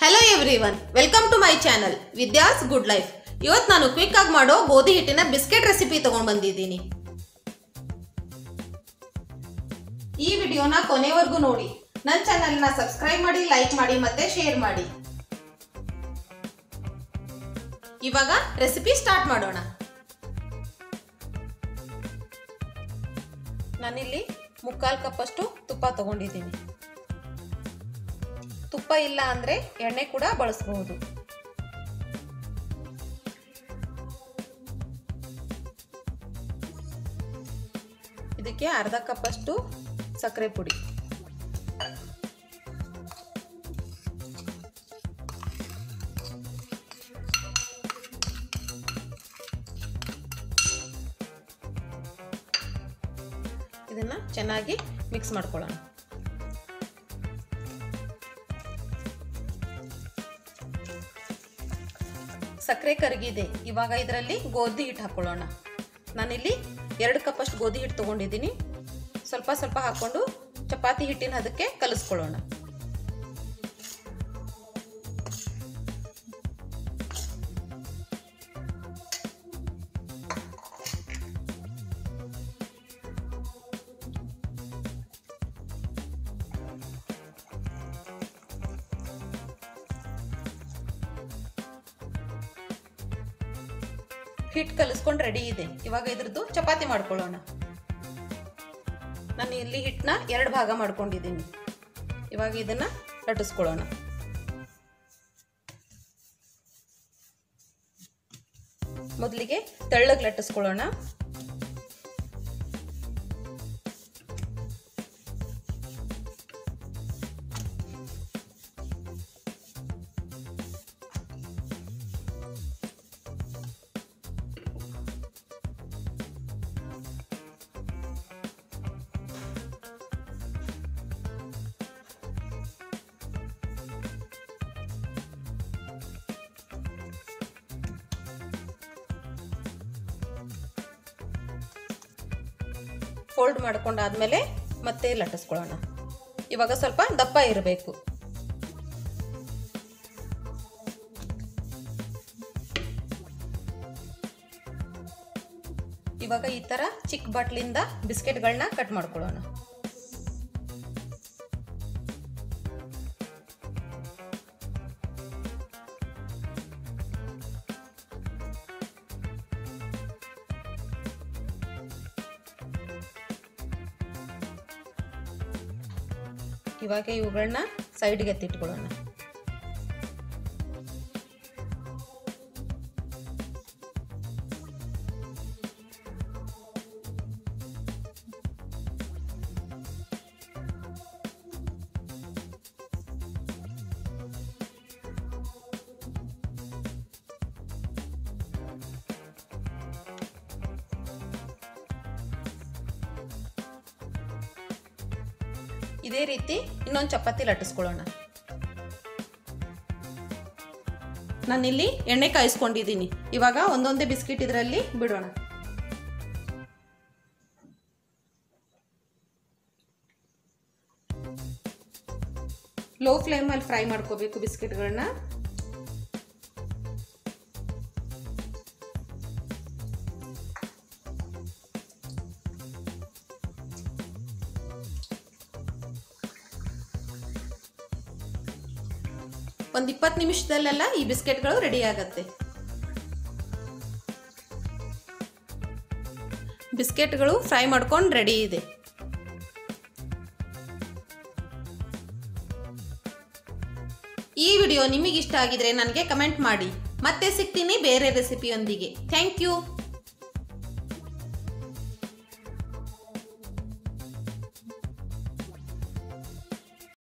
Hello everyone, welcome to my channel Vidya's Good Life. ಇವತ್ತು ನಾನು quick ಆಗಿ ಮಾಡೋ ಗೋಧಿ ಹಿಟ್ಟಿನ ಬಿಸ್ಕೆಟ್ ರೆಸಿಪಿ ತಗೊಂಡು ಬಂದಿದ್ದೀನಿ. ಈ ವಿಡಿಯೋನ ಕೊನೆವರೆಗೂ ನೋಡಿ. ನನ್ನ ಚಾನೆಲ್ ನ ಸಬ್ಸ್ಕ್ರೈಬ್ ಮಾಡಿ, ಲೈಕ್ ಮಾಡಿ ಮತ್ತೆ ಶೇರ್ ಮಾಡಿ. ಇವಾಗ ರೆಸಿಪಿ ಸ್ಟಾರ್ಟ್ ಮಾಡೋಣ. ನಾನಿಲ್ಲಿ 3/4 ಕಪ್ ಅಷ್ಟು ತುಪ್ಪ ತಗೊಂಡಿದ್ದೀನಿ. ತುಪ್ಪ ಇಲ್ಲ ಅಂದ್ರೆ ಎಣ್ಣೆ ಕೂಡ ಬಳಸಬಹುದು. ಇದಕ್ಕೆ ಅರ್ಧ ಕಪ್ ಅಷ್ಟು ಸಕ್ಕರೆ ಪುಡಿ, ಇದನ್ನ ಚೆನ್ನಾಗಿ ಮಿಕ್ಸ್ ಮಾಡ್ಕೊಳ್ಳೋಣ. ಸಕ್ಕರೆ ಕರಗಿದೆ. ಇವಾಗ ಇದರಲ್ಲಿ ಗೋಧಿ ಹಿಟ್ಟು ಹಾಕೊಳ್ಳೋಣ. ನಾನಿಲ್ಲಿ 2 ಕಪ್ ಅಷ್ಟು ಗೋಧಿ ಹಿಟ್ಟು ತಗೊಂಡಿದ್ದೀನಿ. ಸ್ವಲ್ಪ ಸ್ವಲ್ಪ ಹಾಕೊಂಡು ಚಪಾತಿ ಹಿಟ್ಟಿನ ಅದಕ್ಕೆ ಕಲಿಸ್ಕೊಳ್ಳೋಣ. ಹಿಟ್ಟು ಕಲಿಸ್ಕೊಂಡು ರೆಡಿ ಇದೆ. ಇವಾಗ ಇದ್ರದ್ದು ಚಪಾತಿ ಮಾಡ್ಕೊಳ್ಳೋಣ. ನಾನು ಇಲ್ಲಿ ಹಿಟ್ಟನ್ನ 2 ಭಾಗ ಮಾಡ್ಕೊಂಡಿದ್ದೀನಿ. ಇವಾಗ ಇದನ್ನ ಲಟ್ಟಿಸ್ಕೊಳ್ಳೋಣ. ಮೊದಲಿಗೆ ತೆಳ್ಳಗೆ ಲಟ್ಟಿಸ್ಕೊಳ್ಳೋಣ. ಫೋಲ್ಡ್ ಮಾಡ್ಕೊಂಡಾದ್ಮೇಲೆ ಮತ್ತೆ ಲಟ್ಟಿಸ್ಕೊಳ್ಳೋಣ. ಇವಾಗ ಸ್ವಲ್ಪ ದಪ್ಪ ಇರಬೇಕು. ಇವಾಗ ಈ ತರ ಚಿಕ್ಕ ಬಾಟ್ಲಿಂದ ಬಿಸ್ಕೆಟ್ಗಳನ್ನ ಕಟ್ ಮಾಡ್ಕೊಳ್ಳೋಣ. ಇವಾಗ ಇವುಗಳನ್ನ ಸೈಡ್ಗೆ ಎತ್ತಿಟ್ಕೊಳ್ಳೋಣ. ಇದೇ ರೀತಿ ಇನ್ನೊಂದು ಚಪಾತಿ ಲಟ್ಟಿಸ್ಕೊಳ್ಳೋಣ. ನಾನಿಲ್ಲಿ ಎಣ್ಣೆ ಕಾಯಿಸ್ಕೊಂಡಿದ್ದೀನಿ. ಇವಾಗ ಒಂದೊಂದೇ ಬಿಸ್ಕಿಟ್ ಇದರಲ್ಲಿ ಬಿಡೋಣ. ಲೋ ಫ್ಲೇಮಲ್ಲಿ ಫ್ರೈ ಮಾಡ್ಕೋಬೇಕು ಬಿಸ್ಕಿಟ್ಗಳನ್ನ. ಒಂದು 20 ನಿಮಿಷದಲ್ಲೆಲ್ಲ ಈ ಬಿಸ್ಕೆಟ್ಗಳು ರೆಡಿ ಆಗತ್ತೆ. ಬಿಸ್ಕೆಟ್ಗಳು ಫ್ರೈ ಮಾಡ್ಕೊಂಡು ರೆಡಿ ಇದೆ. ಈ ವಿಡಿಯೋ ನಿಮಗೆ ಇಷ್ಟ ಆಗಿದ್ರೆ ನನಗೆ ಕಮೆಂಟ್ ಮಾಡಿ. ಮತ್ತೆ ಸಿಗ್ತೀನಿ ಬೇರೆ ರೆಸಿಪಿಯೊಂದಿಗೆ. Thank you.